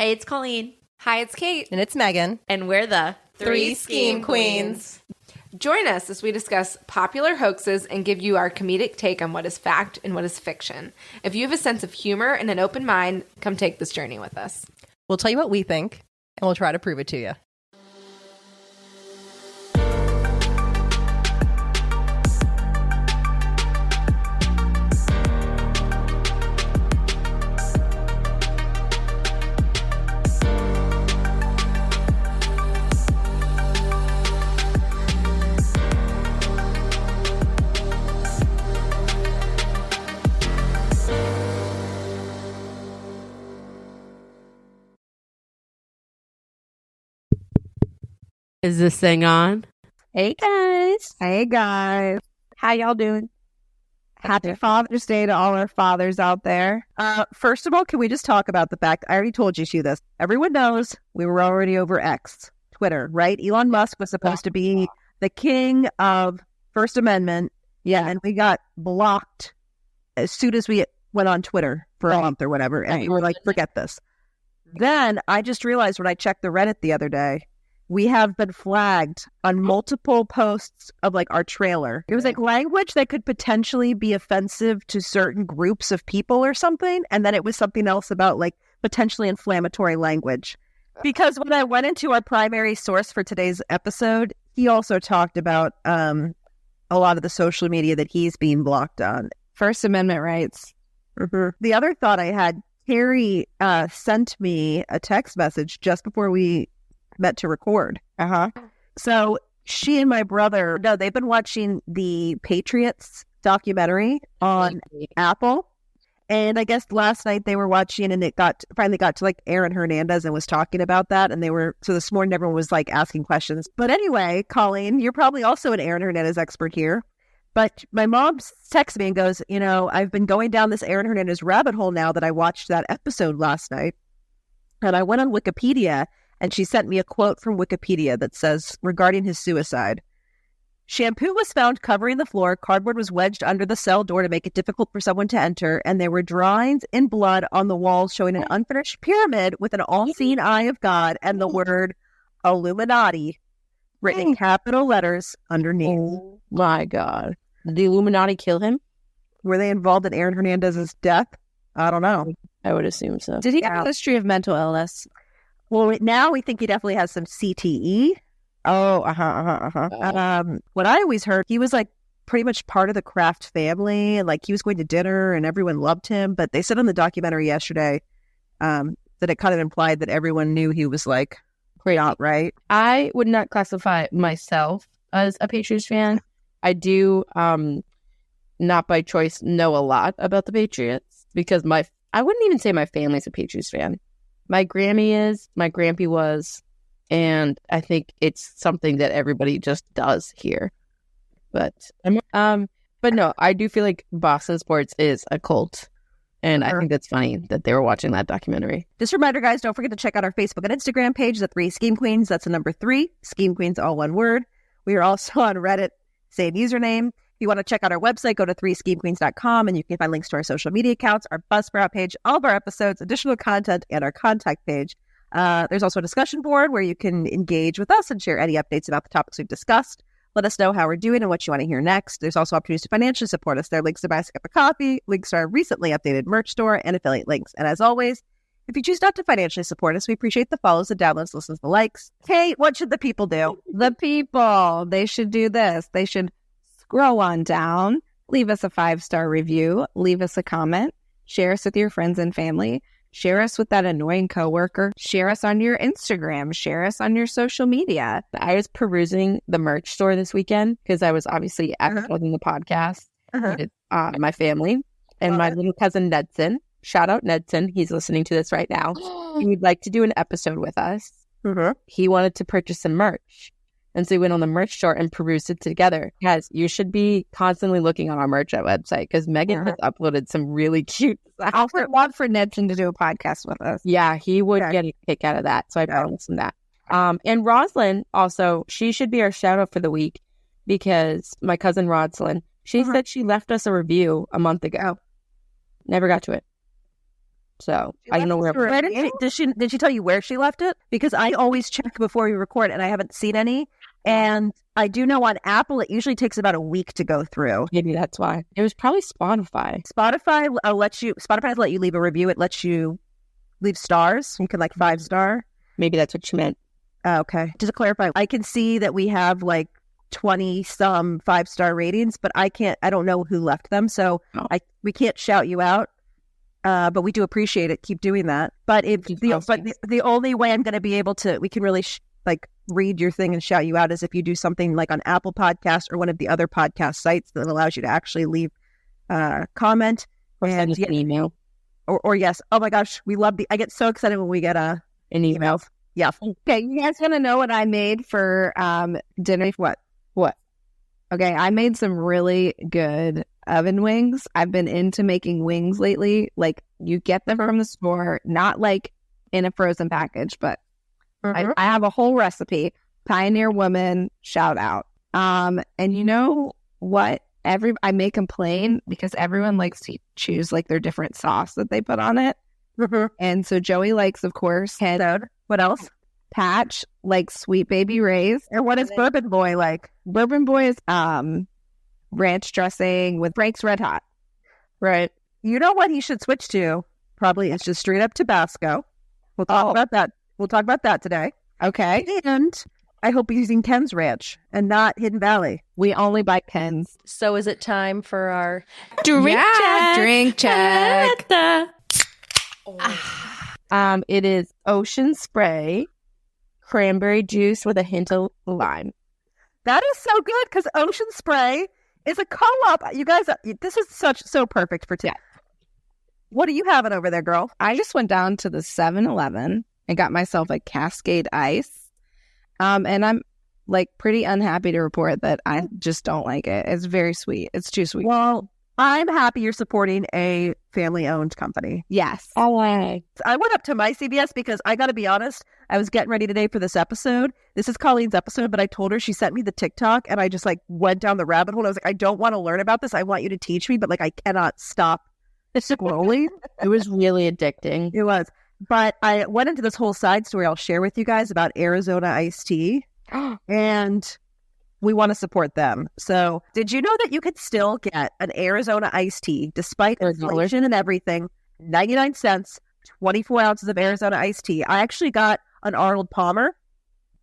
Hey, it's Colleen. Hi, it's Kate. And it's Megan. And we're the Three Scheme Queens. Join us as we discuss popular hoaxes and give you our comedic take on what is fact and what is fiction. If you have a sense of humor and an open mind, come take this journey with us. We'll tell you what we think, and we'll try to prove it to you. Is this thing on? Hey, guys. Hey, guys. How y'all doing? Happy Father's Day to all our fathers out there. First of all, can we just talk about the fact, I already told you this. Everyone knows we were already over X, Twitter, right? Elon Musk was supposed to be the king of First Amendment. Yeah. And we got blocked as soon as we went on Twitter for a month or whatever. And we were like, forget this. Then I just realized when I checked the Reddit the other day, we have been flagged on multiple posts of like our trailer. It was like language that could potentially be offensive to certain groups of people or something. And then it was something else about like potentially inflammatory language. Because when I went into our primary source for today's episode, he also talked about a lot of the social media that he's being blocked on. First Amendment rights. Mm-hmm. The other thought I had, Carrie sent me a text message just before we met to record. So she and my brother, they've been watching the Patriots documentary on Apple. And I guess last night they were watching and it finally got to like Aaron Hernandez and was talking about that. And so this morning everyone was like asking questions. But anyway, Colleen, you're probably also an Aaron Hernandez expert here. But my mom texts me and goes, I've been going down this Aaron Hernandez rabbit hole now that I watched that episode last night. And I went on Wikipedia. And she sent me a quote from Wikipedia that says, regarding his suicide, shampoo was found covering the floor, cardboard was wedged under the cell door to make it difficult for someone to enter, and there were drawings in blood on the walls showing an unfinished pyramid with an all-seeing eye of God and the word Illuminati written in capital letters underneath. Oh, my God. Did the Illuminati kill him? Were they involved in Aaron Hernandez's death? I don't know. I would assume so. Did he have a history of mental illness? Well, now we think he definitely has some CTE. What I always heard, he was like pretty much part of the Kraft family, and like he was going to dinner and everyone loved him. But they said on the documentary yesterday that it kind of implied that everyone knew he was like not right. I would not classify myself as a Patriots fan. I do, not by choice, know a lot about the Patriots because I wouldn't even say my family's a Patriots fan. My Grammy is, my Grampy was, and I think it's something that everybody just does here. But no, I do feel like Boston sports is a cult, and I think that's funny that they were watching that documentary. Just a reminder, guys, don't forget to check out our Facebook and Instagram page, the 3 Scheme Queens. That's the number 3, Scheme Queens, all one word. We are also on Reddit, same username. If you want to check out our website, go to 3schemequeens.com and you can find links to our social media accounts, our Buzzsprout page, all of our episodes, additional content, and our contact page. There's also a discussion board where you can engage with us and share any updates about the topics we've discussed. Let us know how we're doing and what you want to hear next. There's also opportunities to financially support us. There are links to buy us a cup of coffee, links to our recently updated merch store, and affiliate links. And as always, if you choose not to financially support us, we appreciate the follows, the downloads, listens, the likes. Kate, what should the people do? The people, they should do this. They should scroll on down, leave us a 5-star review, leave us a comment, share us with your friends and family, share us with that annoying coworker, share us on your Instagram, share us on your social media. I was perusing the merch store this weekend because I was obviously episodeing the podcast with my family and my little cousin Nedson. Shout out Nedson. He's listening to this right now. He would like to do an episode with us. He wanted to purchase some merch. And so we went on the merch store and perused it together. Guys, you should be constantly looking on our merch website because Megan has uploaded some really cute stuff. I would want for Nedson to do a podcast with us. Yeah, he would get a kick out of that. So I promised him that. And Roslyn also, she should be our shout out for the week because my cousin Roslyn, she said she left us a review a month ago. Never got to it. So I don't know where. Where did she tell you where she left it? Because I always check before we record, and I haven't seen any. And I do know on Apple, it usually takes about a week to go through. Maybe that's why. It was probably Spotify. Spotify has let you leave a review. It lets you leave stars. You can 5-star. Maybe that's what she meant. Okay. Just to clarify, I can see that we have 20 some 5-star ratings, but I don't know who left them. So we can't shout you out. But we do appreciate it. Keep doing that. But the only way I'm going to be able to, we can really read your thing and shout you out is if you do something like on Apple Podcasts or one of the other podcast sites that allows you to actually leave a comment or send us an email. Or yes. Oh my gosh, I get so excited when we get an email. Yeah. Okay, you guys want to know what I made for dinner? What? Okay, I made some really good oven wings. I've been into making wings lately. You get them from the store, not in a frozen package, but I have a whole recipe. Pioneer woman, shout out. And you know what? I may complain because everyone likes to choose their different sauce that they put on it. And so Joey likes, of course, what else? Patch, Sweet Baby Ray's. And what is Bourbon Boy like? Bourbon Boy is ranch dressing with Frank's Red Hot. Right. You know what he should switch to? Probably is just straight up Tabasco. We'll talk about that. We'll talk about that today. Okay. And I hope he's using Ken's Ranch and not Hidden Valley. We only buy Ken's. So is it time for our drink check? It is Ocean Spray, cranberry juice with a hint of lime. That is so good because Ocean Spray is a co-op. You guys, this is so perfect for today. Yeah. What are you having over there, girl? I just went down to the 7-Eleven and got myself a Cascade Ice. And I'm pretty unhappy to report that I just don't like it. It's very sweet. It's too sweet. Well, I'm happy you're supporting a family-owned company. Yes. I went up to my CVS because I got to be honest, I was getting ready today for this episode. This is Colleen's episode, but I told her, she sent me the TikTok, and I just went down the rabbit hole. I was I don't want to learn about this. I want you to teach me, but I cannot stop scrolling. It was really addicting. It was. But I went into this whole side story I'll share with you guys about Arizona iced tea. And we want to support them. So did you know that you could still get an Arizona iced tea despite inflation and everything? 99 cents, 24 ounces of Arizona iced tea. I actually got an Arnold Palmer.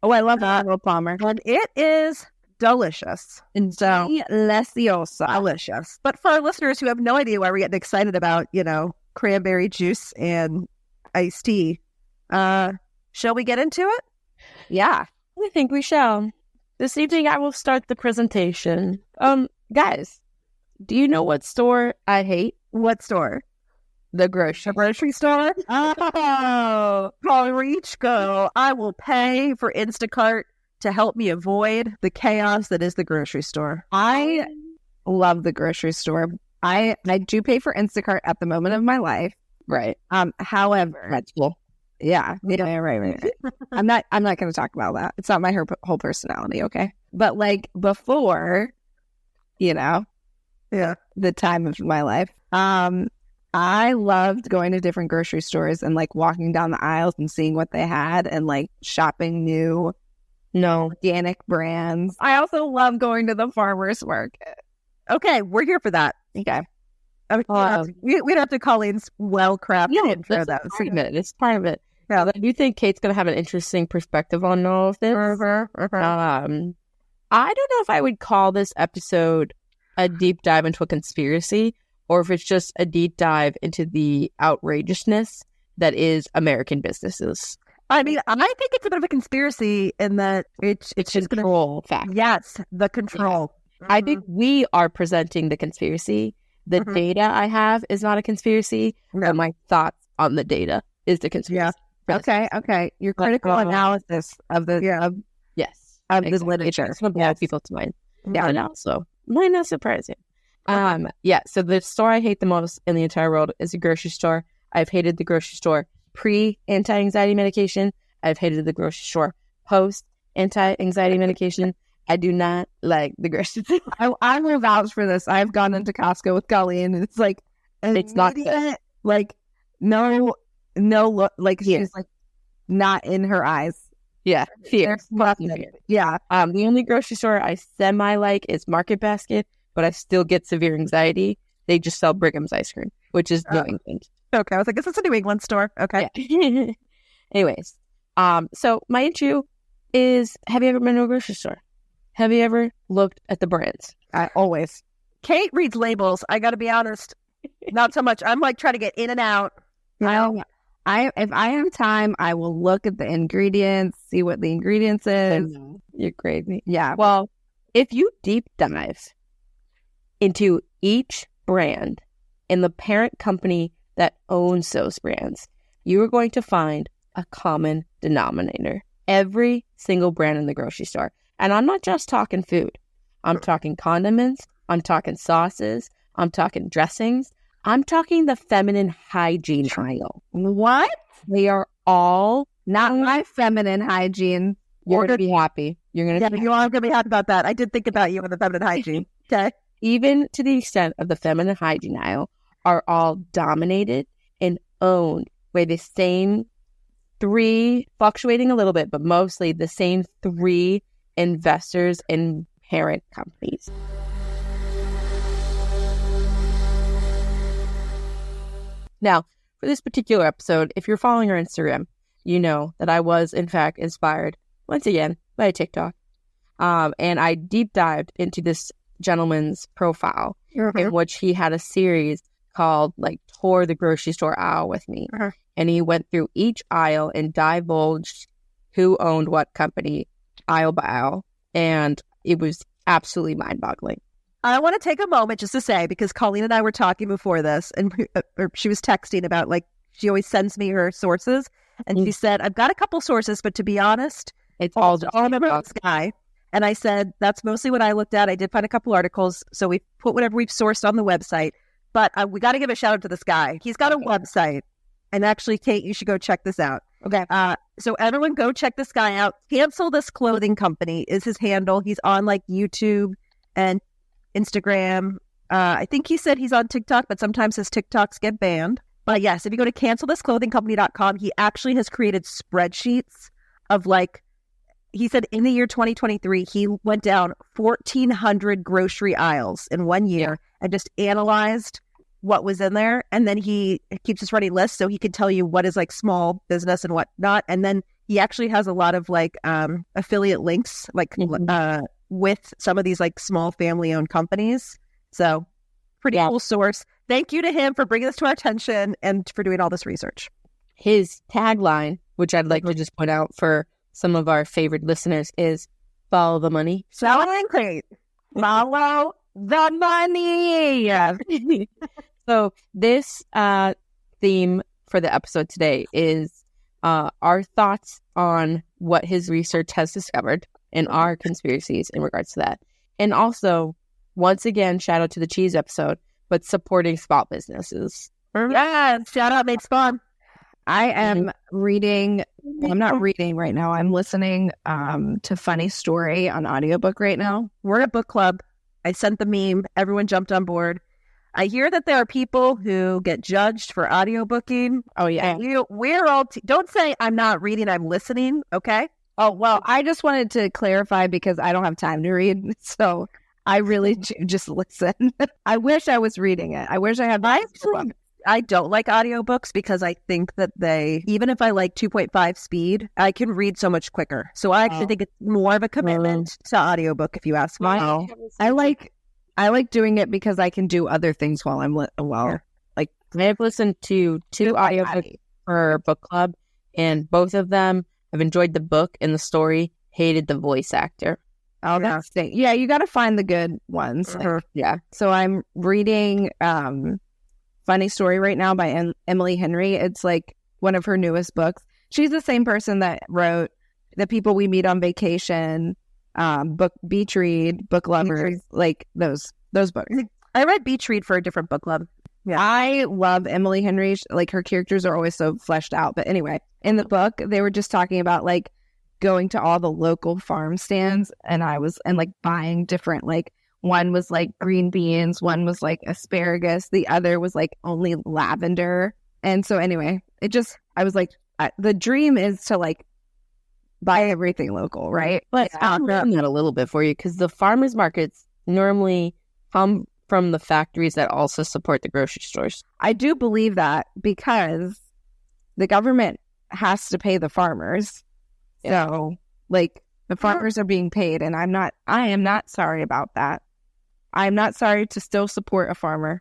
Oh, I love Arnold Palmer. And it is delicious. And so delicious. But for our listeners who have no idea why we're getting excited about, cranberry juice and iced tea, shall we get into it? Yeah, I think we shall. This evening I will start the presentation. Guys, do you know what store I hate? What store? The grocery store? Oh, reach go. I will pay for Instacart to help me avoid the chaos that is the grocery store. I love the grocery store. I do pay for Instacart at the moment of my life. Right. However, that's cool. Yeah, right. I'm not going to talk about that. It's not my whole personality, okay? But before, the time of my life, I loved going to different grocery stores and walking down the aisles and seeing what they had and shopping new, organic brands. I also love going to the farmer's market. Okay, we're here for that. Okay. We'd have to call in well-crafted intro, though. It's part of it. Yeah, I do think Kate's going to have an interesting perspective on all of this. I don't know if I would call this episode a deep dive into a conspiracy or if it's just a deep dive into the outrageousness that is American businesses. I mean, I think it's a bit of a conspiracy in that it's just control fact. Yes, the control. Yeah. I think we are presenting the conspiracy. The data I have is not a conspiracy, but my thoughts on the data is the conspiracy. Yeah. Okay. Your critical analysis of the this literature. It's going to blow people's mind. Yeah, and also might not surprise you. So the store I hate the most in the entire world is a grocery store. I've hated the grocery store pre-anti-anxiety medication. I've hated the grocery store post-anti-anxiety medication. I do not like the grocery store. I'm going to vouch for this. I've gone into Costco with Colleen and it's it's not good. no look, like she's like not in her eyes. Yeah, fear. There's nothing. Yeah. The only grocery store I semi-like is Market Basket, but I still get severe anxiety. They just sell Brigham's ice cream, which is New England. Okay, I was like, is this a New England store? Okay. Yeah. Anyways, so my issue is, have you ever been to a grocery store? Have you ever looked at the brands? Always. Kate reads labels. I got to be honest. Not so much. I'm like trying to get in and out. If I have time, I will look at the ingredients, see what the ingredients is. You're crazy. Yeah. Well, if you deep dive into each brand and the parent company that owns those brands, you are going to find a common denominator. Every single brand in the grocery store. And I'm not just talking food. I'm talking condiments. I'm talking sauces. I'm talking dressings. I'm talking the feminine hygiene aisle. What? They are all Not my feminine hygiene. You're going to be happy. You're going to You are going to be happy about that. I did think about you and the feminine hygiene. Okay. even to the extent of the feminine hygiene aisle, are all dominated and owned by the same three, fluctuating a little bit, but mostly the same three investors and parent companies. Now, for this particular episode, if you're following our Instagram, you know that I was, in fact, inspired, once again, by a TikTok. And I deep dived into this gentleman's profile, in which he had a series called, like, Tour the Grocery Store Aisle with Me. And he went through each aisle and divulged who owned what company, aisle by aisle. And it was absolutely mind-boggling. I want to take a moment just to say, because Colleen and I were talking before this, and she was texting about, like, she always sends me her sources, and she said, I've got a couple sources, but to be honest, It's all just about this guy. And I said, that's mostly what I looked at. I did find a couple articles, so we put whatever we've sourced on the website, but we got to give a shout out to this guy. He's got a website, and actually, Kate, you should go check this out. Okay. So everyone go check this guy out. Cancel This Clothing Company is his handle. He's on, like, YouTube and Instagram. I think he said he's on TikTok, but sometimes his TikToks get banned. But yes, if you go to cancelthisclothingcompany.com, he actually has created spreadsheets of, like, he said in the year 2023, he went down 1,400 grocery aisles in 1 year and just analyzed what was in there. And then he keeps this running list so he can tell you what is, like, small business and what not. And then he actually has a lot of, like, affiliate links, like, with some of these, like, small family-owned companies. So pretty cool source. Thank you to him for bringing this to our attention and for doing all this research. His tagline, which I'd like to just point out for some of our favorite listeners, is follow the money. Selling great. Follow the money. So this theme for the episode today is our thoughts on what his research has discovered and our conspiracies in regards to that. And also, once again, shout out to the cheese episode, but supporting small businesses. Yes, shout out Made Spawn. I am reading, well, I'm not reading right now. I'm listening to Funny Story on audiobook right now. We're in a book club. I sent the meme. Everyone jumped on board. I hear that there are people who get judged for audiobooking. Oh, yeah. We're all, don't say I'm not reading, I'm listening, okay? Oh, well, I just wanted to clarify because I don't have time to read. So I really just listen. I wish I was reading it. I wish I had. I don't like audiobooks because I think that they, even if I like 2.5 speed, I can read so much quicker. So I actually think it's more of a commitment to audiobook, if you ask me. I like doing it because I can do other things while I'm like I have listened to two audiobooks for book club, and both of them I've enjoyed the book and the story, hated the voice actor. Oh, that's the thing. Yeah, you got to find the good ones. Yeah. So I'm reading Funny Story right now by Emily Henry. It's like one of her newest books. She's the same person that wrote The People We Meet on Vacation, Beach Read, Book Lovers, like those books. I read Beach Read for a different book club. Yeah. I love Emily Henry. Like, her characters are always so fleshed out. But anyway, in the book, they were just talking about, like, going to all the local farm stands, and like buying different, like, one was like green beans, one was like asparagus, the other was like only lavender, And so anyway, I was like, the dream is to like buy everything local, right? But I'll ruin that a little bit for you because the farmers markets normally come from the factories that also support the grocery stores. I do believe that because the government has to pay the farmers. Yeah. So like the farmers are being paid, and I am not sorry about that. I'm not sorry to still support a farmer.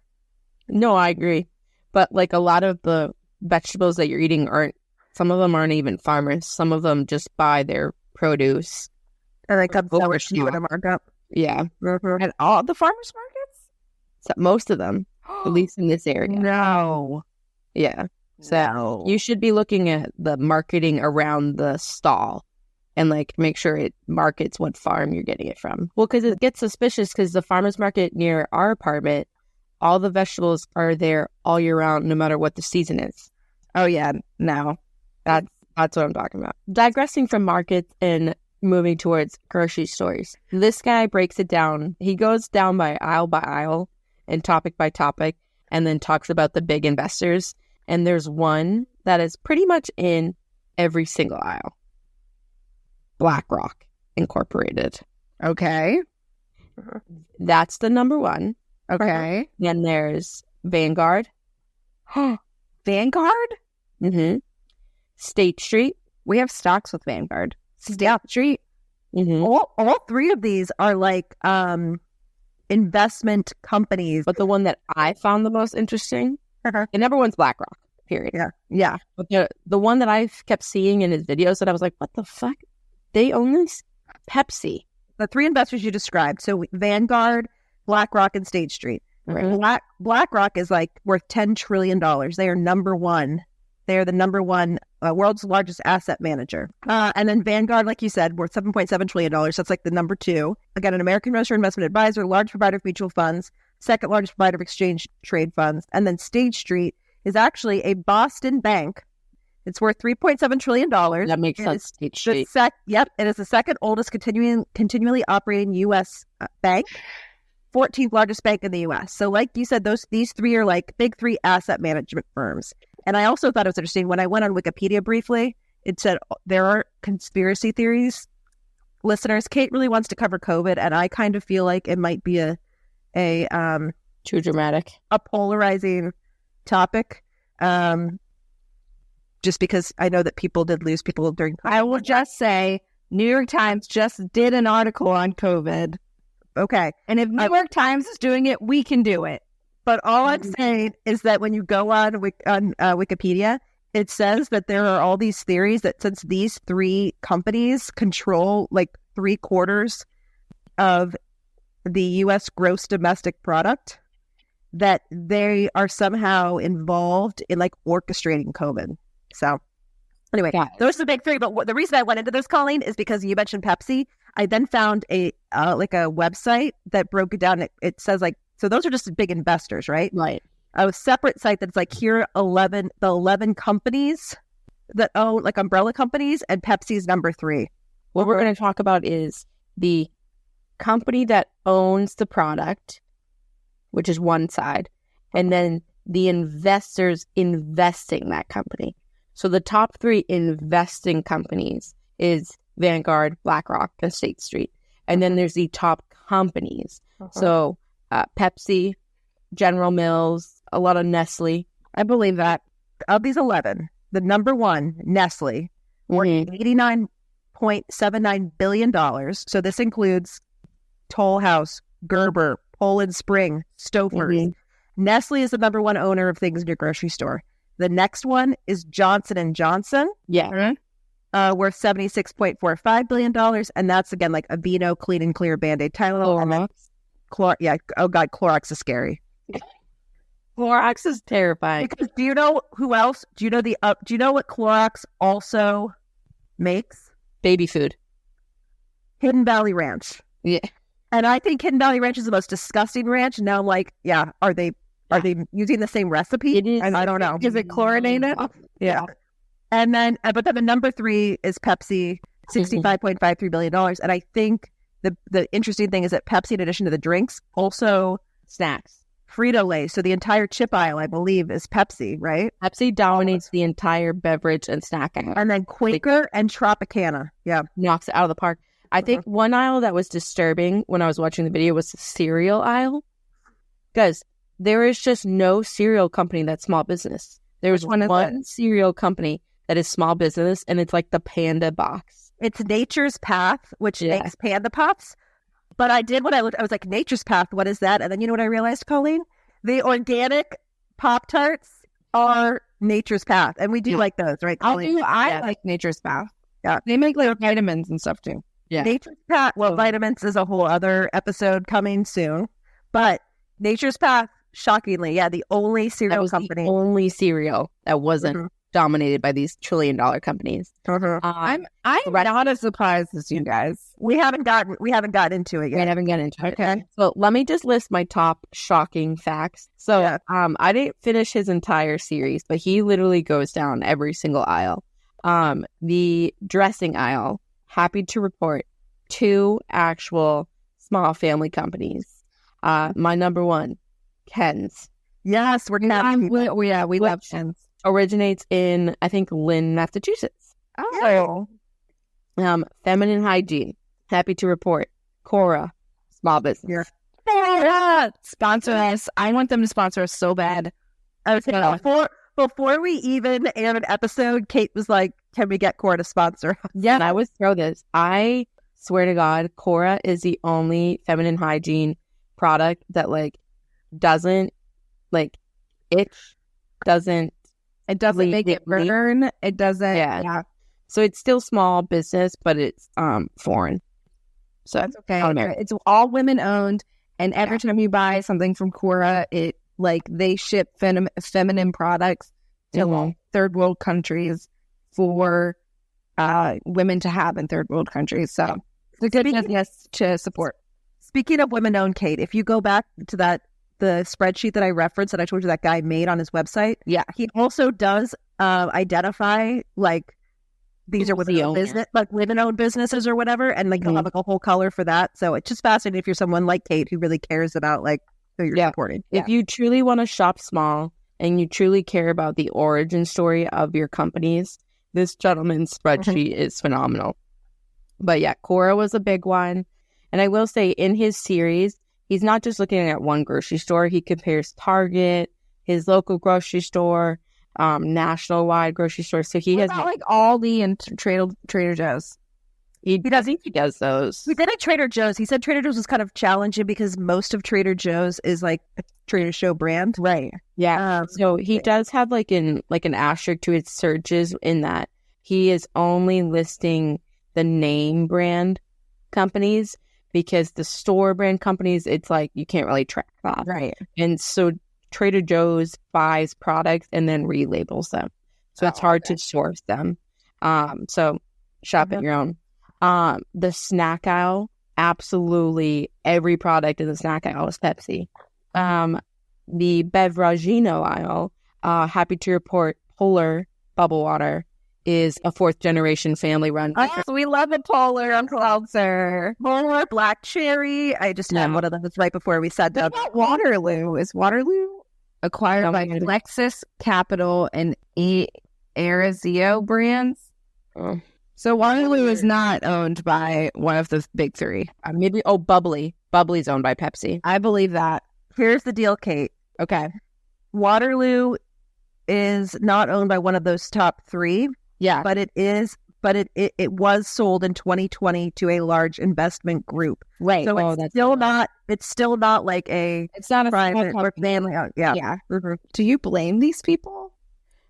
No, I agree. But like a lot of the vegetables that you're eating some of them aren't even farmers. Some of them just buy their produce. And like comes over Overstock. at a markup. Yeah. At all the farmers markets? So most of them, at least in this area. No. Yeah. So you should be looking at the marketing around the stall and like make sure it markets what farm you're getting it from. Well, because it gets suspicious because the farmer's market near our apartment, all the vegetables are there all year round, no matter what the season is. Oh yeah, no. That's what I'm talking about. Digressing from markets and moving towards grocery stores. This guy breaks it down. He goes down by aisle and topic by topic and then talks about the big investors. And there's one that is pretty much in every single aisle. BlackRock Incorporated. Okay. That's the number one. Okay. Then there's Vanguard. Vanguard? Mm-hmm. State Street. We have stocks with Vanguard. State Street. Mm-hmm. All three of these are like investment companies. But the one that I found the most interesting, the number one's BlackRock, period. Yeah. But the one that I kept seeing in his videos that I was like, what the fuck? They own this? Pepsi. The three investors you described. So Vanguard, BlackRock, and State Street. Right. BlackRock is like worth $10 trillion. They are number one. They are the number one world's largest asset manager. And then Vanguard, like you said, worth $7.7 trillion. That's like the number two. Again, an American registered investment advisor, large provider of mutual funds, second largest provider of exchange trade funds. And then State Street is actually a Boston bank. It's worth $3.7 trillion. That makes sense. State Street. Yep. It is the second oldest continually operating U.S. bank. 14th largest bank in the U.S. So like you said, these three are like big three asset management firms. And I also thought it was interesting when I went on Wikipedia briefly, it said there are conspiracy theories. Listeners, Kate really wants to cover COVID, and I kind of feel like it might be a too dramatic, a polarizing topic. Just because I know that people did lose people during COVID. I will just say New York Times just did an article on COVID. Okay. And if New York Times is doing it, we can do it. But all I'm saying is that when you go on Wikipedia, it says that there are all these theories that since these three companies control like 3/4 of the U.S. gross domestic product, that they are somehow involved in like orchestrating COVID. So anyway, those are the big three. But the reason I went into this, Colleen, is because you mentioned Pepsi. I then found a website that broke it down. It says like, so those are just big investors, right? Right. A separate site that's like, here are the 11 companies that own like umbrella companies, and Pepsi's number 3. What we're going to talk about is the company that owns the product, which is one side, and then the investors investing that company. So the top 3 investing companies is Vanguard, BlackRock, and State Street. And then there's the top companies. So Pepsi, General Mills, a lot of Nestle. I believe that. Of these 11, the number one, Nestle, worth $89.79 billion. So this includes Toll House, Gerber, Poland Spring, Stouffer's. Nestle is the number one owner of things in your grocery store. The next one is Johnson & Johnson. Yeah. Worth $76.45 billion. And that's, again, like Aveeno, Clean and Clear, Band-Aid, Tylenol. Oh, God, Clorox is scary. Clorox is terrifying. Because do you know who else? Do you know what Clorox also makes? Baby food. Hidden Valley Ranch. Yeah. And I think Hidden Valley Ranch is the most disgusting ranch. And now I'm like, yeah, are they using the same recipe? It is. And I don't know. Is it chlorinated? Yeah. And then, but then the number 3 is Pepsi, $65.53 billion. And I think the interesting thing is that Pepsi, in addition to the drinks, also snacks. Frito-Lay. So the entire chip aisle, I believe, is Pepsi, right? Pepsi dominates the entire beverage and snack aisle. And then Quaker and Tropicana. Yeah. Knocks it out of the park. I think one aisle that was disturbing when I was watching the video was the cereal aisle. Guys, there is just no cereal company that's small business. There's one cereal company that is small business, and it's like the Panda box. It's Nature's Path, which makes Panda Pops. But I did when I looked, I was like, Nature's Path, what is that? And then you know what I realized, Colleen? The organic Pop-Tarts are Nature's Path. And we do like those, right, Colleen? I like Nature's Path. Yeah. They make like vitamins and stuff too. Yeah. Nature's Path, well, vitamins is a whole other episode coming soon. But Nature's Path, shockingly, the only cereal company. The only cereal that wasn't dominated by these $1 trillion companies. I'm not as surprised as you guys. We haven't gotten into it yet. We haven't gotten into it. Okay. So let me just list my top shocking facts. So I didn't finish his entire series, but he literally goes down every single aisle. The dressing aisle, happy to report 2 actual small family companies. My number one, Ken's. Yes, we're we love Ken's. Originates in, I think, Lynn, Massachusetts. Oh. Feminine hygiene. Happy to report. Cora, small business. Sponsor us. I want them to sponsor us so bad. Before we even aired an episode, Kate was like, can we get Cora to sponsor us? Yeah. And I would throw this. I swear to God, Cora is the only feminine hygiene product that doesn't itch, doesn't It doesn't make it burn. It doesn't. Yeah. So it's still small business, but it's foreign. So that's okay. It's all women owned, and every time you buy something from Cora, it they ship feminine products to third world countries for women to have in third world countries. So it's a good business to support. Speaking of women owned, Kate, if you go back to the spreadsheet that I referenced that I told you that guy made on his website, he also does identify these are women-owned business, women-owned businesses or whatever, and he'll have a whole color for that. So it's just fascinating if you're someone like Kate who really cares about who you're supporting. If you truly want to shop small and you truly care about the origin story of your companies, this gentleman's spreadsheet is phenomenal. But Cora was a big one, and I will say in his series, he's not just looking at one grocery store. He compares Target, his local grocery store, national-wide grocery store. So he has Aldi and Trader Joe's. He does those. We did at Trader Joe's. He said Trader Joe's was kind of challenging because most of Trader Joe's is a Trader Joe brand, right? Yeah. So he does have an asterisk to his searches in that he is only listing the name brand companies, because the store brand companies, it's you can't really track that. Right. And so Trader Joe's buys products and then relabels them. So it's hard to source them. So shop at your own. The snack aisle, absolutely every product in the snack aisle is Pepsi. The beveragino aisle, happy to report Polar Bubble Water is a 4th generation family run. We love it, Polar. Uncle Elser. Polar, Black Cherry. I just had one of them right before we sat down. What about Waterloo? Is Waterloo acquired by Lexus Capital and Arizio brands? So Waterloo is not owned by one of the big 3. Bubbly. Bubbly's owned by Pepsi. I believe that. Here's the deal, Kate. Okay. Waterloo is not owned by one of those top 3. Yeah. But it was sold in 2020 to a large investment group. Right. So it's still not it's not a private or family owned. Yeah. Yeah. Mm-hmm. Do you blame these people?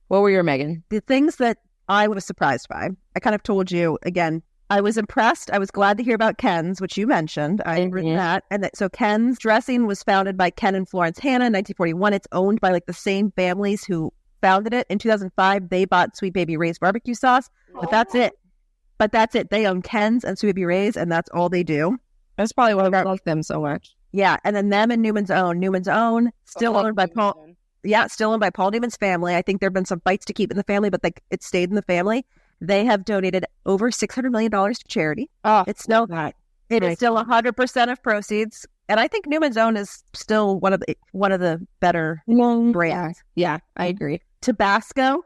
What were your, Megan? The things that I was surprised by, I kind of told you again, I was impressed. I was glad to hear about Ken's, which you mentioned. I written that. And so Ken's dressing was founded by Ken and Florence Hanna in 1941. It's owned by the same families who founded it. In 2005, they bought Sweet Baby Ray's barbecue sauce, but that's it. They own Ken's and Sweet Baby Ray's, and that's all they do. That's probably why I like them so much. Yeah, and then them and Newman's Own, still owned by Paul. Yeah, still owned by Paul Newman's family. I think there have been some fights to keep in the family, but it stayed in the family. They have donated over $600 million to charity. Oh, it's still that. It is still 100% of proceeds And I think Newman's Own is still one of the better brands. Yeah, I agree. Tabasco,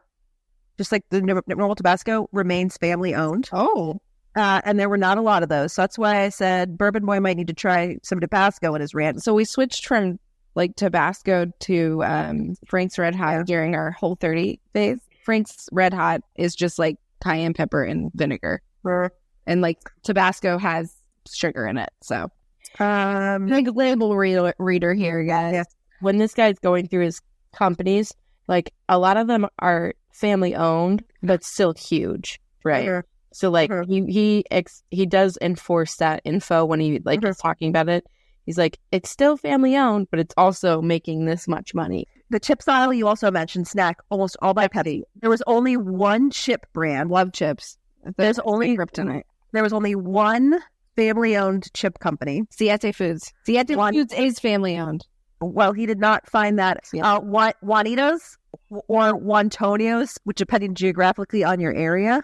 just like the normal Tabasco, remains family owned. Oh. And there were not a lot of those. So that's why I said Bourbon Boy might need to try some Tabasco in his rant. So we switched from like Tabasco to Frank's Red Hot during our Whole30 phase. Frank's Red Hot is just like cayenne pepper and vinegar. And like Tabasco has sugar in it. So like label reader here, guys. Yeah. When this guy's going through his companies, like a lot of them are family owned, but still huge, right? So like he does enforce that info when he like is talking about it. He's like, it's still family owned, but it's also making this much money. The chips aisle you also mentioned, snack, almost all by Pepsi. There was only one chip brand. Love chips. There's only kryptonite. There was only one family-owned chip company. Siete Foods. Siete Foods is family-owned. Well, he did not find that. Yeah. Juanitos or Juantonio's, which depending geographically on your area,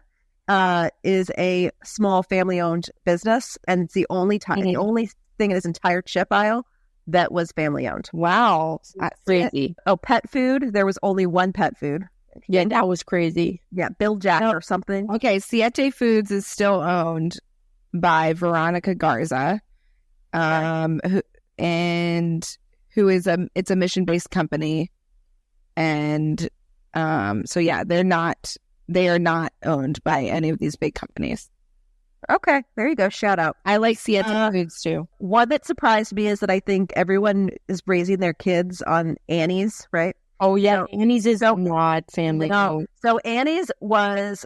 is a small family-owned business, and it's the only time, the only thing in his entire chip aisle that was family-owned. Wow, that's crazy. Oh, pet food. There was only one pet food. Yeah, that was crazy. Yeah, Bill Jack or something. Okay, Siete Foods is still owned by Veronica Garza, who is it's a mission-based company, and so yeah, they are not owned by any of these big companies. Okay, there you go. Shout out. I like Siete Foods too. One that surprised me is that I think everyone is raising their kids on Annie's, right? Oh yeah, Annie's is not family. No. So Annie's was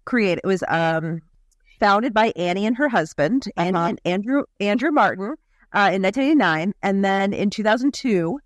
created. It was founded by Annie and her husband and Andrew Martin in 1989, and then in 2002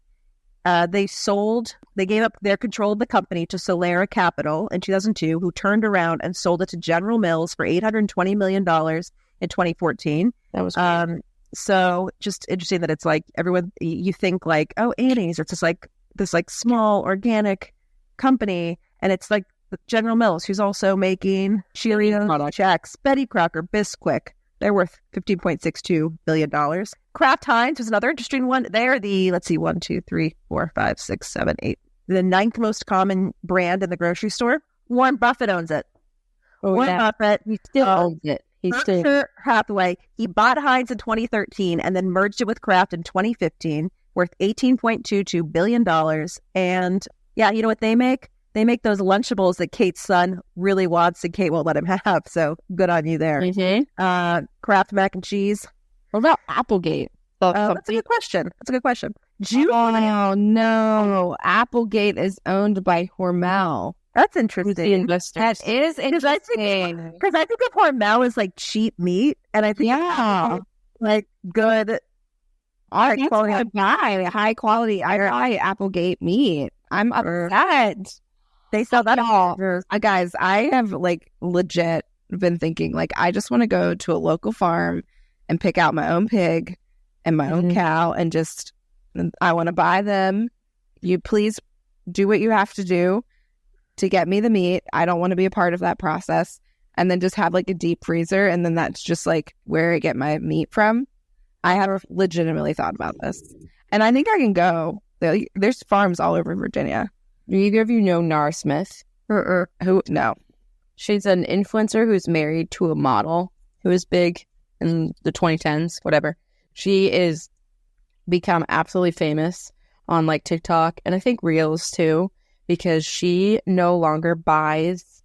they gave up their control of the company to Solera Capital in 2002, who turned around and sold it to General Mills for $820 million in 2014. That was great. So just interesting that it's like everyone, you think like, oh, Annie's, it's just like this like small organic company, and it's like General Mills, who's also making Cheerios, Chex, Betty Crocker, Bisquick. They're worth $15.62 billion. Kraft Heinz was another interesting one. They're the, let's see, 1, 2, 3, 4, 5, 6, 7, 8. The 9th most common brand in the grocery store. Warren Buffett owns it. Warren Buffett. He still owns it. Berkshire Hathaway. He bought Heinz in 2013 and then merged it with Kraft in 2015, worth $18.22 billion. And yeah, you know what they make? They make those Lunchables that Kate's son really wants and Kate won't let him have. So good on you there. Mm-hmm. Kraft mac and cheese. What about Applegate? That's a good question. Oh, no. Applegate is owned by Hormel. That's Who's interesting. the investor? That is interesting. Because I think of Hormel as like cheap meat, and I think like good. High quality. I buy Applegate meat. I'm upset. They sell that. Guys, I have like legit been thinking like I just want to go to a local farm and pick out my own pig and my own cow and just I want to buy them. You please do what you have to do to get me the meat. I don't want to be a part of that process. And then just have like a deep freezer, and then that's just like where I get my meat from. I have legitimately thought about this, and I think I can go. There's farms all over Virginia. Do either of you know Nara Smith? Who? No. She's an influencer who's married to a model who is big in the 2010s, whatever. She is become absolutely famous on like TikTok and I think Reels too, because she no longer buys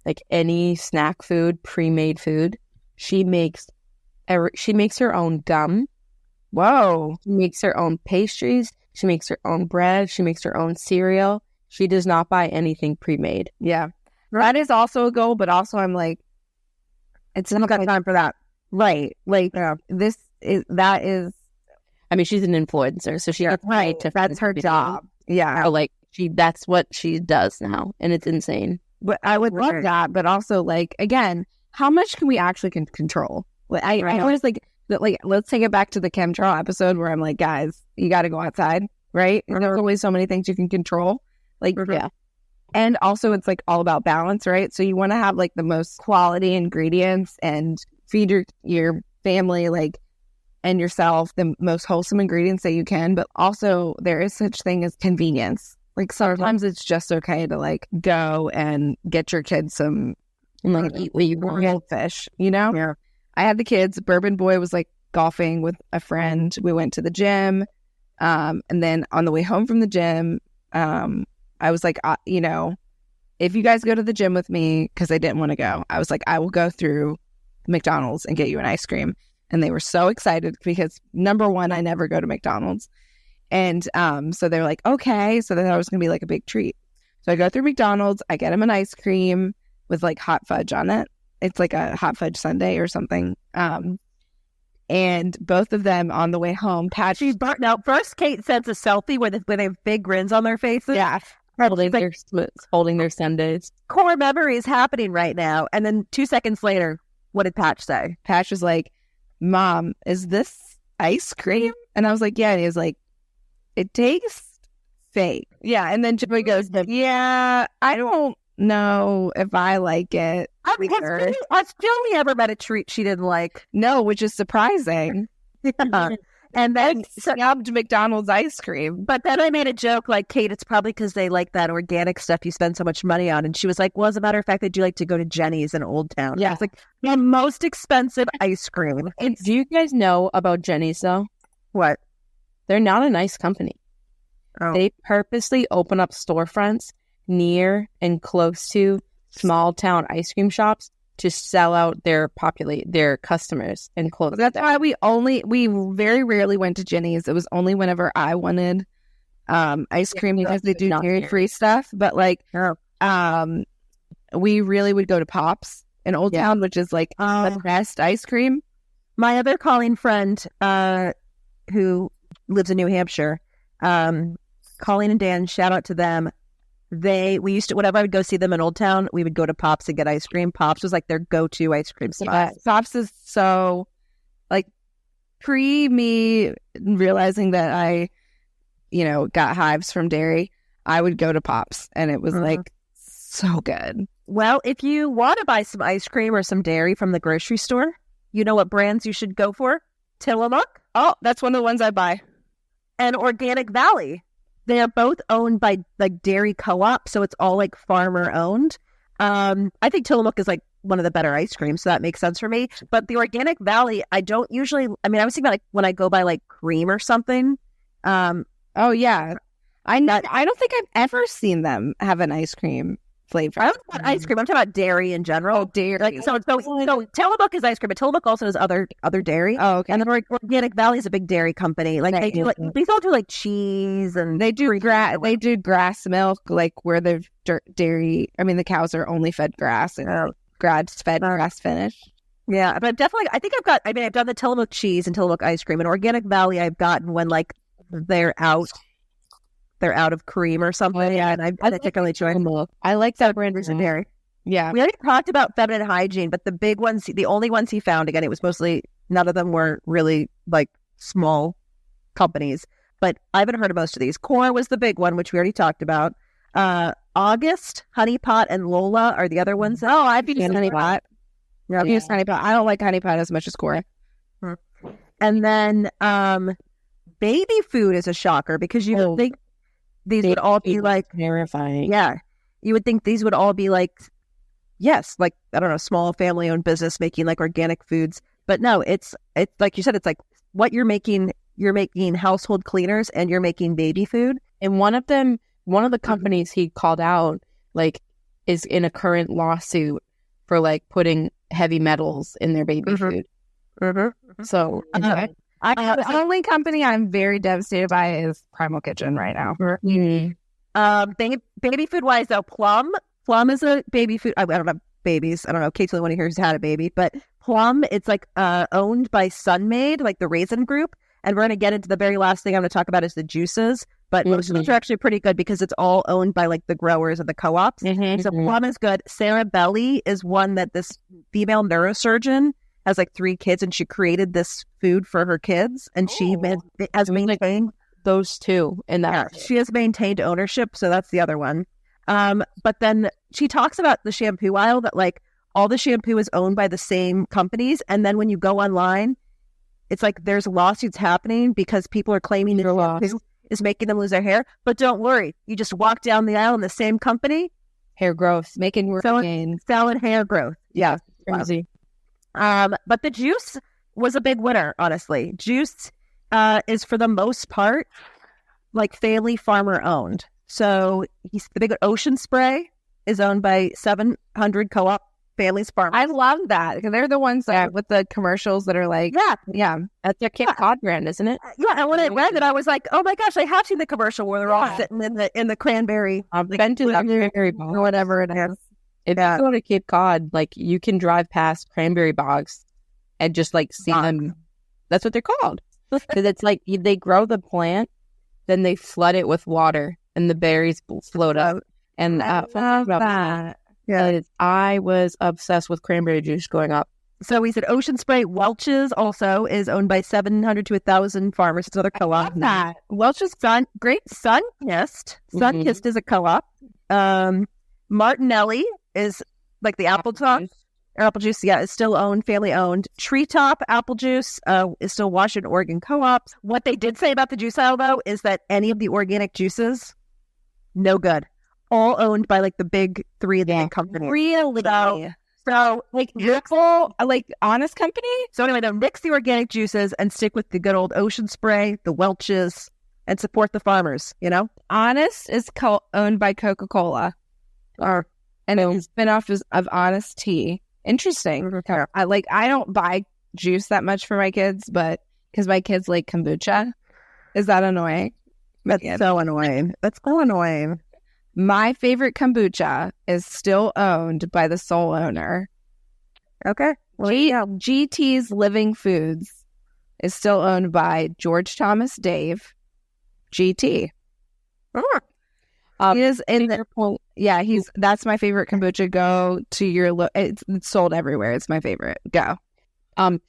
like any snack food, pre-made food. She makes her own gum. Whoa. She makes her own pastries. She makes her own bread. She makes her own cereal. She does not buy anything pre-made. Yeah. That is also a goal, but also I'm like, it's not got time for that. Right. Like, that is. I mean, she's an influencer, so she gets paid to. That's her job. Yeah. So, like, that's what she does now, and it's insane. But I would love that, but also, like, again, how much can we actually control? Like, I always like, let's take it back to the chemtrail episode where I'm like, guys, you got to go outside, right? There's only so many things you can control. Like, yeah. And also, it's like all about balance, right? So you want to have like the most quality ingredients and feed your family like and yourself the most wholesome ingredients that you can, but also there is such thing as convenience. Like sometimes it's just okay to like go and get your kids some like eat what you want fish, you know? Yeah. I had the kids. Bourbon Boy was like golfing with a friend. We went to the gym. And then on the way home from the gym, I was like, you know, if you guys go to the gym with me, because I didn't want to go, I was like, I will go through McDonald's and get you an ice cream. And they were so excited because number one, I never go to McDonald's. And so they're like, okay. So they thought it was going to be like a big treat. So I go through McDonald's. I get them an ice cream with like hot fudge on it. It's like a hot fudge sundae or something. And both of them on the way home, Now, first Kate sends a selfie where they have big grins on their faces. yeah, holding their Sundays. Core memory is happening right now. And then 2 seconds later, what did Patch say? Patch was like, Mom, is this ice cream? And I was like, yeah. And he was like, it tastes fake. Yeah. And then Joey goes, yeah, I don't know if I like it. Has Joey ever met a treat she didn't like? No, which is surprising. Yeah. And then snubbed McDonald's ice cream. But then I made a joke like, Kate, it's probably because they like that organic stuff you spend so much money on. And she was like, well, as a matter of fact, they do like to go to Jenny's in Old Town. Yeah. It's like the most expensive ice cream. Do you guys know about Jenny's though? What? They're not a nice company. Oh. They purposely open up storefronts near and close to small town ice cream shops to sell out their customers and close. That's why we very rarely went to Jenny's. It was only whenever I wanted ice cream because they do dairy-free stuff. But like, we really would go to Pops in Old Town, which is like the best ice cream. My other Colleen friend, who lives in New Hampshire, Colleen and Dan, shout out to them. We used to, whenever I would go see them in Old Town, we would go to Pops and get ice cream. Pops was like their go-to ice cream spot. Pops is so, like, pre me realizing that I, you know, got hives from dairy, I would go to Pops and it was like so good. Well, if you want to buy some ice cream or some dairy from the grocery store, you know what brands you should go for? Tillamook. Oh, that's one of the ones I buy. And Organic Valley. They are both owned by like dairy co-op, so it's all like farmer owned. I think Tillamook is like one of the better ice creams, so that makes sense for me. But the Organic Valley, I was thinking about like when I go buy like cream or something. Oh yeah, I don't think I've ever seen them have an ice cream flavor. I don't know about ice cream. I'm talking about dairy in general. Oh, dairy. Like, so Tillamook is ice cream, but Tillamook also has other dairy. Oh, okay. And then Organic Valley is a big dairy company. Like they all do like cheese and they do grass milk, like where the dairy. I mean, the cows are only fed grass and grass finished. Yeah, but definitely, I've done the Tillamook cheese and Tillamook ice cream, and Organic Valley I've gotten when like they're out of cream or something. Yeah, and I particularly enjoy milk. I like that brand in dairy. Yeah. We already talked about feminine hygiene, but the big ones, the only ones he found, again, it was mostly, none of them were really like small companies, but I haven't heard of most of these. Core was the big one, which we already talked about. August, Honey Pot, and Lola are the other ones. Oh, I've used Honey Pot. Yeah, I've used Honey Pot. I don't like Honey Pot as much as Core. And then baby food is a shocker because you would think these would all be like terrifying. Yeah. You would think these would all be like, yes, like, I don't know, small family owned business making like organic foods. But no, it's like you said, it's like what you're making household cleaners and you're making baby food. And one of the companies he called out, like, is in a current lawsuit for like putting heavy metals in their baby food. So the only company I'm very devastated by is Primal Kitchen right now. Baby food wise though, Plum is a baby food. I don't have babies. I don't know. Kate's the only one here who's had a baby, but Plum, it's like owned by Sunmaid, like the Raisin Group. And we're going to get into the very last thing I'm going to talk about is the juices. But most of those are actually pretty good because it's all owned by like the growers and the co-ops. So Plum is good. Sarah Belli is one that this female neurosurgeon has like 3 kids and she created this food for her kids. And she has maintained those two. And she has maintained ownership. So that's the other one. But then she talks about the shampoo aisle that like all the shampoo is owned by the same companies. And then when you go online, it's like there's lawsuits happening because people are claiming that shampoo is making them lose their hair. But don't worry, you just walk down the aisle in the same company, Hair growth. Making work gain. selling hair growth. Yeah, Crazy. but the juice was a big winner. Honestly, juice is for the most part like family farmer owned. So the big Ocean Spray is owned by 700 co-op families farmers. I love that because they're the ones that with the commercials that are like, yeah, That's their Cape Cod brand, isn't it? yeah. And when I read it, I was like, oh my gosh, I have seen the commercial where they're all sitting in the cranberry. I've been to that cranberry bog. or whatever it is. If you go to Cape Cod, like you can drive past cranberry bogs and just like see them. That's what they're called. Because it's like they grow the plant, then they flood it with water, and the berries float up. And I love that. Yeah. I was obsessed with cranberry juice growing up. So we said Ocean Spray. Welch's also is owned by 700 to 1,000 farmers. It's another co-op. That. Welch's great. Sunkist. Sunkist is a co-op. Martinelli is like the apple juice. Yeah, is still owned, family owned. Treetop apple juice is still Washington, Oregon co-ops. What they did say about the juice aisle though is that any of the organic juices, no good. All owned by like the big three of the companies. Really? So Like full, like honest company? So anyway, they'll mix the organic juices and stick with the good old Ocean Spray, the Welch's, and support the farmers, you know? Honest is owned by Coca-Cola. And it's spinoff of Honest Tea. Interesting. I don't buy juice that much for my kids, but because my kids like kombucha. Is that annoying? That's so annoying. That's so annoying. My favorite kombucha is still owned by the sole owner. Okay. GT's Living Foods is still owned by George Thomas Dave. GT. He is in the point. Yeah, that's my favorite kombucha. Go to your it's sold everywhere. It's my favorite. Go.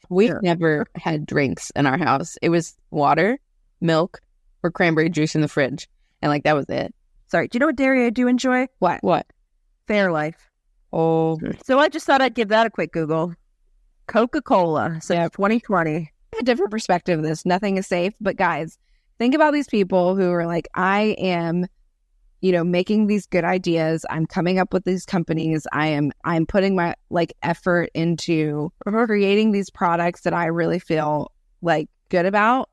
We've never had drinks in our house. It was water, milk, or cranberry juice in the fridge, and like that was it. Sorry. Do you know what dairy I do enjoy? What? Fairlife. Oh, So I just thought I'd give that a quick Google. Coca-Cola. So 2020. A different perspective of this. Nothing is safe, but guys, think about these people who are like, I am, making these good ideas. I'm coming up with these companies. I'm putting my effort into creating these products that I really feel like good about.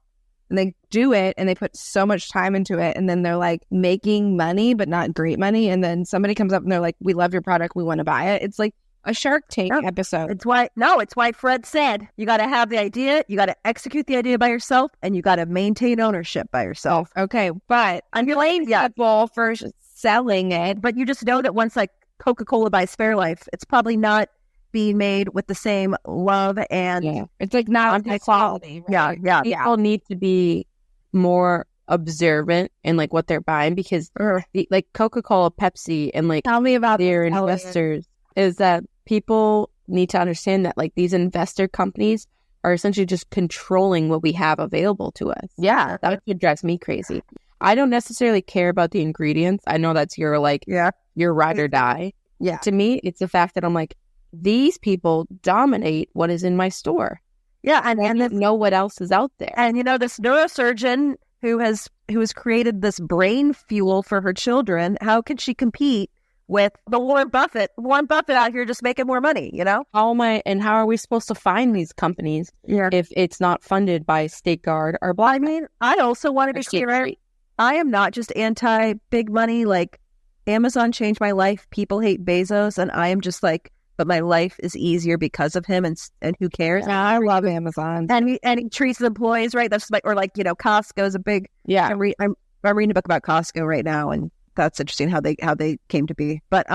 And they do it and they put so much time into it. And then they're like making money, but not great money. And then somebody comes up and they're like, we love your product. We want to buy it. It's like a Shark Tank episode. It's why Fred said you got to have the idea, you got to execute the idea by yourself, and you got to maintain ownership by yourself. Okay, but I'm blaming people for selling it. But you just know that once like Coca-Cola buys Fairlife, it's probably not being made with the same love and it's like not high quality. Right? Yeah. People need to be more observant in like what they're buying because like Coca-Cola, Pepsi, and like tell me about their investors is that people need to understand that like these investor companies are essentially just controlling what we have available to us. Yeah, that's what drives me crazy. I don't necessarily care about the ingredients. I know that's your your ride or die. Yeah, to me, it's the fact that I'm like, these people dominate what is in my store. Yeah, and know what else is out there. And this neurosurgeon who has created this brain fuel for her children, how can she compete with the Warren Buffett out here just making more money, How are we supposed to find these companies if it's not funded by State Guard or Black? I mean, I also wanted to share, I am not just anti big money, like Amazon changed my life. People hate Bezos and I am just like, but my life is easier because of him, and who cares? Yeah, I love Amazon, and he treats his employees right. That's like, or like Costco's a big. Yeah, I'm reading a book about Costco right now, and that's interesting how they came to be. But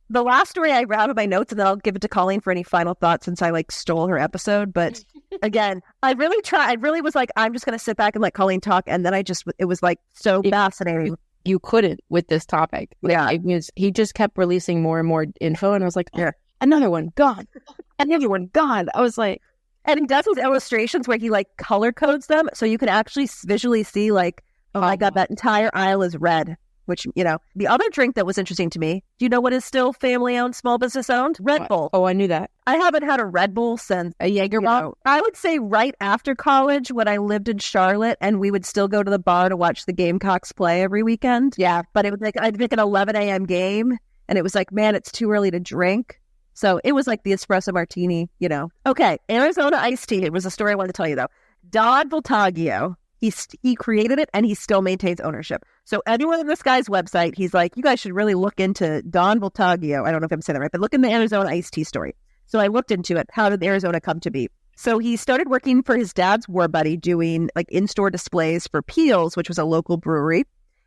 the last story I have in my notes, and then I'll give it to Colleen for any final thoughts since I stole her episode. But again, I really was like, I'm just gonna sit back and let Colleen talk, and then it was like so fascinating. You couldn't with this topic. He just kept releasing more and more info, and I was like, another one gone. Another one gone. I was like, and he does these illustrations where he color codes them so you can actually visually see oh my God, that entire aisle is red. which, the other drink that was interesting to me, do you know what is still family-owned, small business-owned? Red Bull. Oh, I knew that. I haven't had a Red Bull since A Jaeger bomb? I would say right after college when I lived in Charlotte and we would still go to the bar to watch the Gamecocks play every weekend. Yeah. But it was like, I'd pick an 11 a.m. game and it was like, man, it's too early to drink. So it was like the espresso martini, Okay, Arizona iced tea. It was a story I wanted to tell you, though. Don Voltaggio, he created it, and he still maintains ownership. So anyone on this guy's website, he's like, you guys should really look into Don Voltaggio. I don't know if I'm saying that right, but look in the Arizona iced tea story. So I looked into it. How did Arizona come to be? So he started working for his dad's war buddy doing like in-store displays for Peel's, which was a local brewery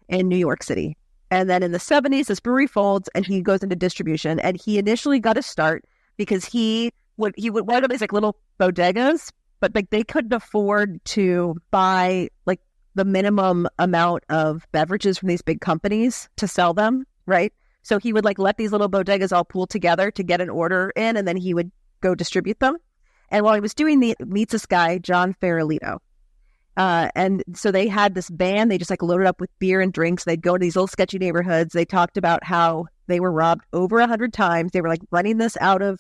in New York City. And then in the 70s, this brewery folds and he goes into distribution. And he initially got a start because he would wind up these like little bodegas, but like they couldn't afford to buy like the minimum amount of beverages from these big companies to sell them, right? So he would like let these little bodegas all pool together to get an order in, and then he would go distribute them. And while he was doing meets this guy, John Farolito. And so they had this band, they just like loaded up with beer and drinks. They'd go to these little sketchy neighborhoods. They talked about how they were robbed over 100 times. They were like running this out of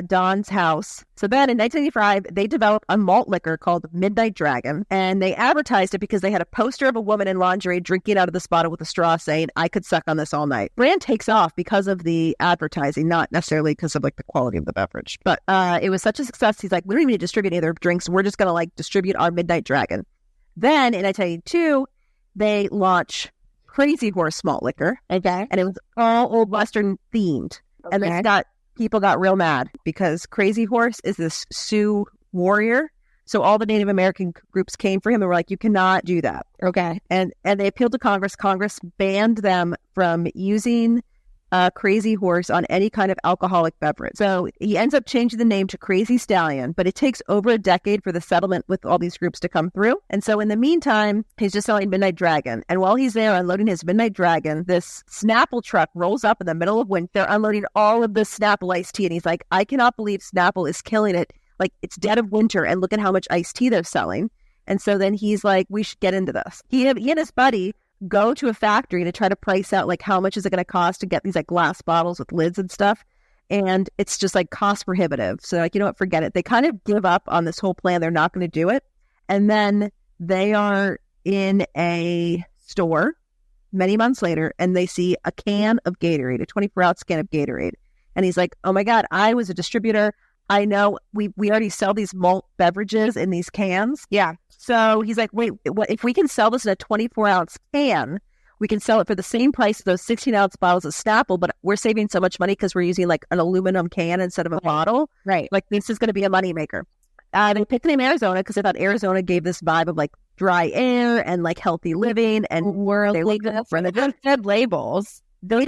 Don's house. So then in 1985, they developed a malt liquor called Midnight Dragon, and they advertised it because they had a poster of a woman in lingerie drinking out of this bottle with a straw saying, I could suck on this all night. Brand takes off because of the advertising, not necessarily because of like the quality of the beverage. But it was such a success. He's like, we don't even need to distribute any of their drinks. We're just going to like distribute our Midnight Dragon. Then in 1982, they launch Crazy Horse malt liquor. Okay. And it was all Old Western themed. Okay. And this people got real mad because Crazy Horse is this Sioux warrior. So all the Native American groups came for him and were like, you cannot do that. Okay. And they appealed to Congress. Congress banned them from using Crazy Horse on any kind of alcoholic beverage. So he ends up changing the name to Crazy Stallion, but it takes over a decade for the settlement with all these groups to come through. And so in the meantime, he's just selling Midnight Dragon. And while he's there unloading his Midnight Dragon, this Snapple truck rolls up in the middle of winter. They're unloading all of this Snapple iced tea. And he's like, I cannot believe Snapple is killing it. Like, it's dead of winter and look at how much iced tea they're selling. And so then he's like, we should get into this. He and his buddy go to a factory to try to price out like how much is it going to cost to get these like glass bottles with lids and stuff. And it's just like cost prohibitive. So like, you know what, forget it. They kind of give up on this whole plan. They're not going to do it. And then they are in a store many months later and they see a can of Gatorade, a 24-ounce can of Gatorade. And he's like, oh my God, I was a distributor. I know we already sell these malt beverages in these cans. Yeah. So he's like, wait, what, if we can sell this in a 24-ounce can, we can sell it for the same price as those 16-ounce bottles of Snapple, but we're saving so much money because we're using like an aluminum can instead of a bottle. Right. Like this is going to be a moneymaker. They picked the name Arizona because they thought Arizona gave this vibe of like dry air and like healthy living. And they had labels.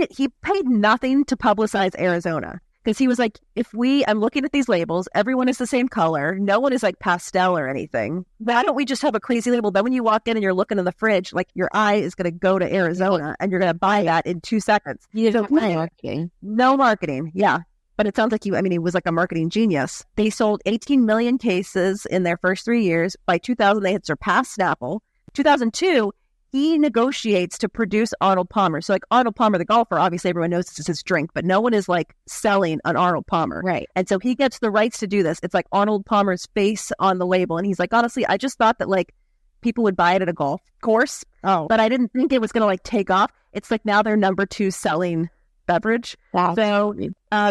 He paid nothing to publicize Arizona. Because he was like, I'm looking at these labels, everyone is the same color, no one is like pastel or anything. Why don't we just have a crazy label? Then when you walk in and you're looking in the fridge, like your eye is going to go to Arizona and you're going to buy that in 2 seconds. No marketing. No marketing, yeah. But it sounds like he was like a marketing genius. They sold 18 million cases in their first 3 years. By 2000, they had surpassed Snapple. 2002, he negotiates to produce Arnold Palmer. So like Arnold Palmer, the golfer, obviously everyone knows this is his drink, but no one is like selling an Arnold Palmer. Right. And so he gets the rights to do this. It's like Arnold Palmer's face on the label. And he's like, honestly, I just thought that like people would buy it at a golf course. Oh. But I didn't think it was going to like take off. It's like now they're number 2 selling beverage. Wow. So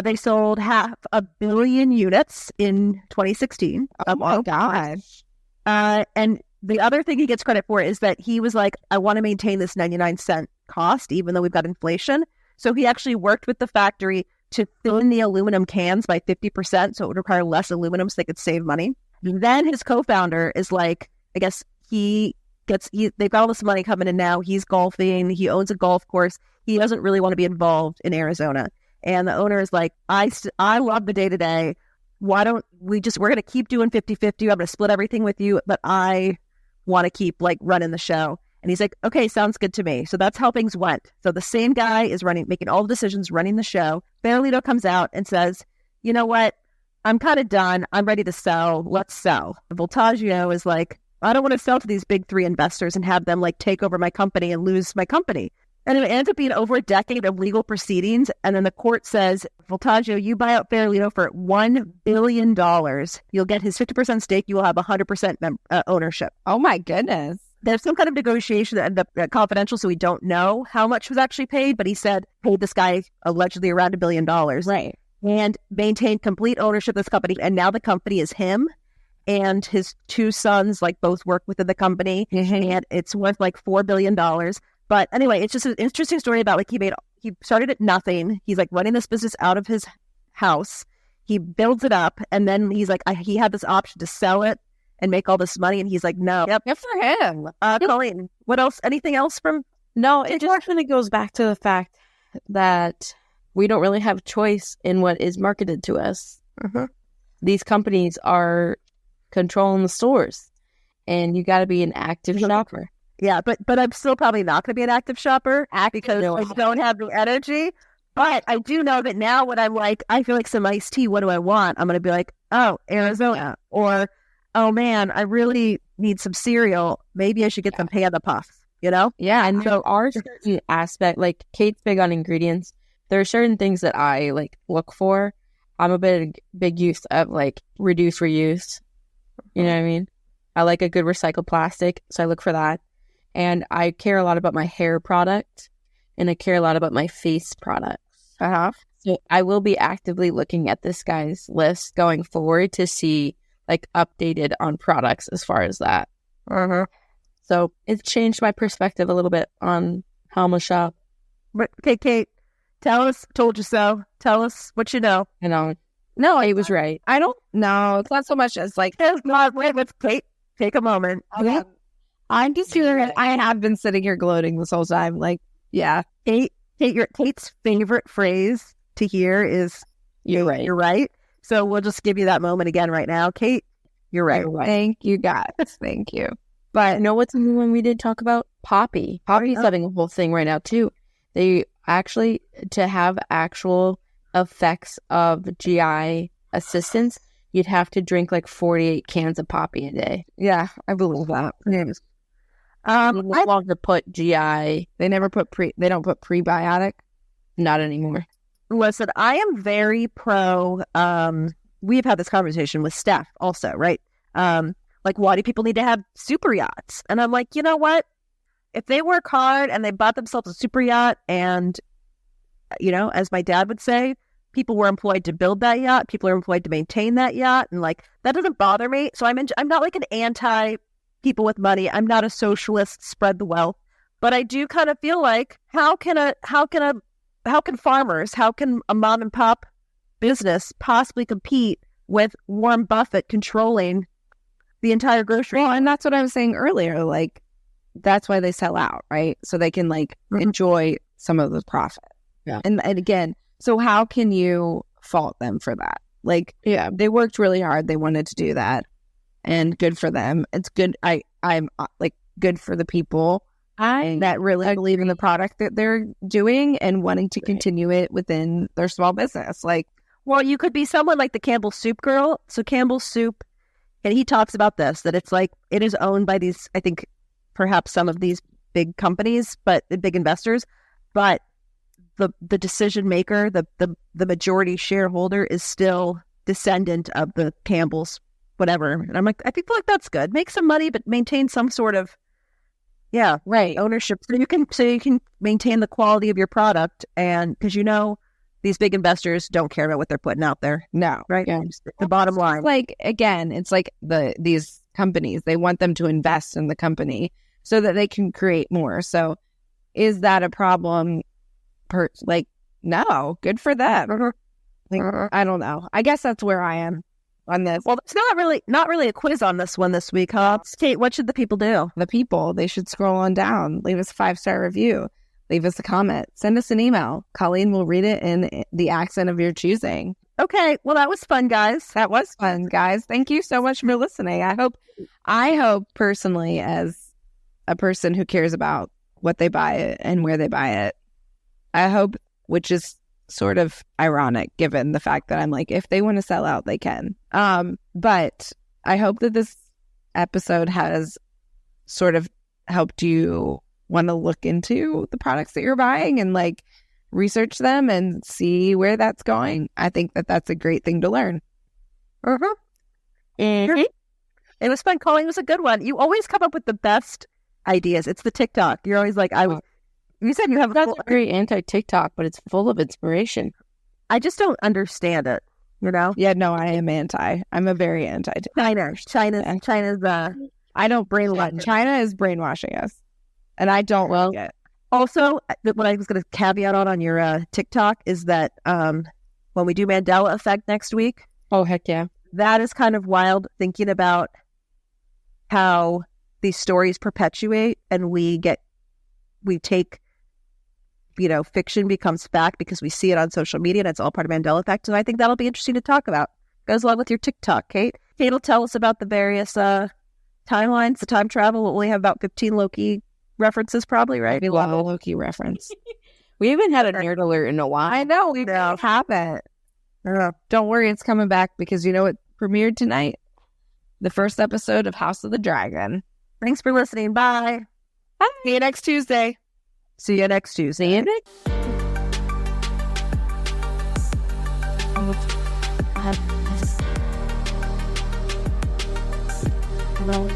they sold 500 million units in 2016. Oh my gosh. And the other thing he gets credit for is that he was like, I want to maintain this 99-cent cost, even though we've got inflation. So he actually worked with the factory to thin the aluminum cans by 50%. So it would require less aluminum so they could save money. Then his co-founder is like, I guess they've got all this money coming in now. He's golfing. He owns a golf course. He doesn't really want to be involved in Arizona. And the owner is like, I love the day-to-day. Why don't we're going to keep doing 50-50. I'm going to split everything with you, but I want to keep like running the show. And he's like, okay, sounds good to me. So that's how things went. So the same guy is making all the decisions, running the show. Farolito comes out and says, you know what? I'm kind of done. I'm ready to sell. Let's sell. Voltaggio is like, I don't want to sell to these big 3 investors and have them like take over my company and lose my company. And it ends up being over a decade of legal proceedings. And then the court says, Voltaggio, you buy out Ferolino for $1 billion. You'll get his 50% stake. You will have 100% ownership. Oh, my goodness. There's some kind of negotiation that ended up confidential, so we don't know how much was actually paid. But he said, paid this guy allegedly around $1 billion. Right. And maintained complete ownership of this company. And now the company is him and his two sons, like both work within the company. Mm-hmm. And it's worth like $4 billion. But anyway, it's just an interesting story about like he started at nothing. He's like running this business out of his house. He builds it up, and then he's like, he had this option to sell it and make all this money, and he's like, no. Yep. Good for him. Colleen, what else? Anything else from? No, it just really goes back to the fact that we don't really have choice in what is marketed to us. Mm-hmm. These companies are controlling the stores, and you got to be an active shopper. Yeah, but I'm still probably not going to be an active shopper because I don't have the energy. But I do know that now when I'm like, I feel like some iced tea, what do I want? I'm going to be like, oh, Arizona. Or, oh, man, I really need some cereal. Maybe I should get some Panda Puffs, you know? Yeah, and there are certain aspects, like Kate's big on ingredients. There are certain things that I like look for. I'm a big use of like reduce, reuse. You know what I mean? I like a good recycled plastic, so I look for that. And I care a lot about my hair product, and I care a lot about my face products. So I will be actively looking at this guy's list going forward to see like updated on products as far as that. So it's changed my perspective a little bit on how I'm gonna shop. But okay, Kate, tell us, told you so. Tell us what you know. You know, no, he was right. I don't know. It's not so much as like, It's not, wait, let's take a moment. okay. I'm just curious. I have been sitting here gloating this whole time. Like, yeah. Kate's favorite phrase to hear is You're right. You're right. So we'll just give you that moment again right now. Kate, you're right. Thank you, guys. Thank you. But you know what's a new one we did talk about? Poppy. Poppy's having a whole thing right now too. They actually, to have actual effects of GI assistance, you'd have to drink like 48 cans of Poppy a day. Yeah, I believe that. I no longer put GI. They never put they don't put prebiotic. Not anymore. Listen, I am very pro. We've had this conversation with Steph also, right? Like, why do people need to have super yachts? And I'm like, you know what? If they work hard and they bought themselves a super yacht, and, you know, as my dad would say, people were employed to build that yacht, people are employed to maintain that yacht, and like that doesn't bother me. So I'm not like an anti people with money. I'm not a socialist, spread the wealth, but I do kind of feel like how can farmers, how can a mom and pop business possibly compete with Warren Buffett controlling the entire grocery? Well, and that's what I was saying earlier. Like, that's why they sell out, right? So they can like enjoy some of the profit. Yeah. And again, so how can you fault them for that? Like, Yeah. they worked really hard. They wanted to do that, and good for them. It's good. I'm like good for the people that really believe in the product that they're doing and wanting to continue it within their small business. Like, Well, you could be someone like the Campbell Soup girl. So Campbell Soup, and he talks about this, that it's like it is owned by these, I think, perhaps some of these big companies, but the big investors, but the decision maker, the majority shareholder is still descendant of the Campbell's, whatever. And I'm like, I feel like that's good. Make some money, but maintain some sort of, right. ownership, so you can maintain the quality of your product. And because these big investors don't care about what they're putting out there. No. Right. Yeah. The bottom line. Like, again, it's like these companies, they want them to invest in the company so that they can create more. So is that a problem? Like, no, good for them. Like, I don't know. I guess that's where I am on this. Well, it's not really a quiz on this one this week, huh? Kate, what should the people do? The people, they should scroll on down, leave us a 5-star review, leave us a comment, send us an email. Colleen will read it in the accent of your choosing. Okay, well, that was fun, guys. That was fun, guys. Thank you so much for listening. I hope personally, as a person who cares about what they buy and where they buy it, I hope, which is sort of ironic given the fact that I'm like, if they want to sell out, they can. But I hope that this episode has sort of helped you want to look into the products that you're buying and like research them and see where that's going, I think that that's a great thing to learn. Mm-hmm. It was fun. Calling was a good one. You always come up with the best ideas. It's the TikTok. You're always like, you said you have That's very anti-TikTok, but it's full of inspiration. I just don't understand it, you know? Yeah, no, I am anti. I'm a very anti. China's I don't brainwash. China is brainwashing us, and I don't like it. Also, what I was going to caveat on your TikTok is that when we do Mandela Effect next week, Oh, heck yeah. that is kind of wild, thinking about how these stories perpetuate and we take, you know, fiction becomes fact because we see it on social media and it's all part of Mandela Effect. And I think that'll be interesting to talk about. Goes along with your TikTok, Kate. Kate will tell us about the various timelines, the time travel. We'll only have about 15 Loki references probably, right? We love a Loki reference. We haven't had a nerd alert in a while. I know, we haven't. Don't worry, it's coming back because you know what premiered tonight? The first episode of House of the Dragon. Thanks for listening. Bye. Bye. See you next Tuesday. See you next Tuesday. See you next. Well,